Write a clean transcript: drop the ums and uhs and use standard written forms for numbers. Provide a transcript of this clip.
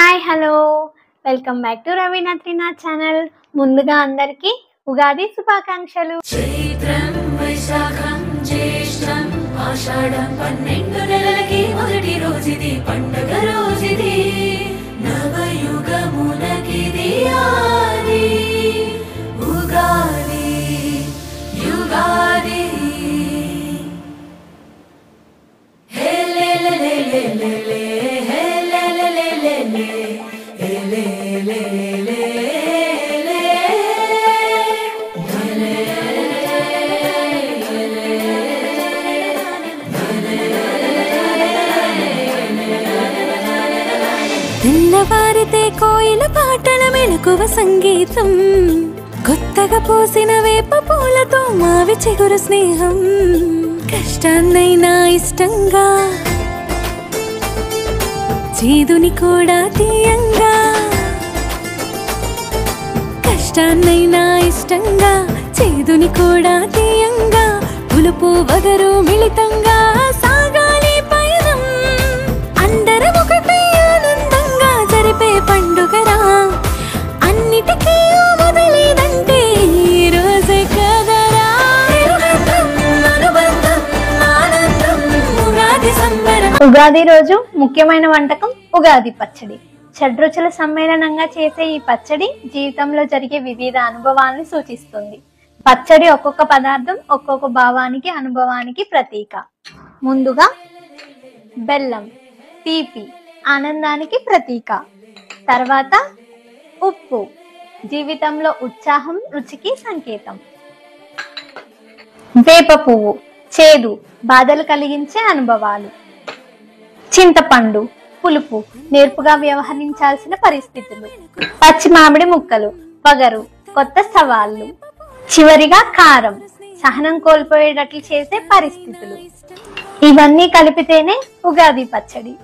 Hi hello welcome back to Raveena Trinath channel. ముందుగా అందరికీ ఉగాది శుభాకాంక్షలు. చైత్రం వైశాఖం జ్యేష్ఠం ఆషాఢం 12 నెలలకి మొదటి రోజుది పండగ రోజుది నవయుగమునకిది ఆది ఉగాది యుగాది హే లే లే లే లే లే లే హే లే లే లే లే లే హే లే లే లే తెల్లవారితే కోయిల పాటల మెలకువ సంగీతం, కొత్తగా పూసిన వేప పూలతో మావి చిగురు స్నేహం. కష్టాన్నైనా ఇష్టంగా, చేదుని కూడా తీయంగా. కష్టాన్నైనా ఇష్టంగా, చేదుని కూడా తీయంగా. పులుపు వగరు మిళితంగా సాగాలి పయనం. అందరం ఒకటే ఆనందంగా జరిపే పండుగరా, అన్నిటికీ మొదలేదంటే ఈ రోజే కదరా. ఉగాది రోజు ముఖ్యమైన వంటకం ఉగాది పచ్చడి. షడ్రుచుల సమ్మేళనంగా చేసే ఈ పచ్చడి జీవితంలో జరిగే వివిధ అనుభవాలను సూచిస్తుంది. పచ్చడి ఒక్కొక్క పదార్థం ఒక్కొక్క భావానికి అనుభవానికి ప్రతీక. ముందుగా బెల్లం, తీపి, ఆనందానికి ప్రతీక. తర్వాత ఉప్పు, జీవితంలో ఉత్సాహం, రుచికి సంకేతం. వేప పువ్వు, చేదు, బాధలు కలిగించే అనుభవాలు. చింతపండు, పులుపు, నేర్పుగా వ్యవహరించాల్సిన పరిస్థితులు. పచ్చి మామిడి ముక్కలు, వగరు, కొత్త సవాళ్లు. చివరిగా కారం, సహనం కోల్పోయేటట్లు చేసే పరిస్థితులు. ఇవన్నీ కలిపితేనే ఉగాది పచ్చడి.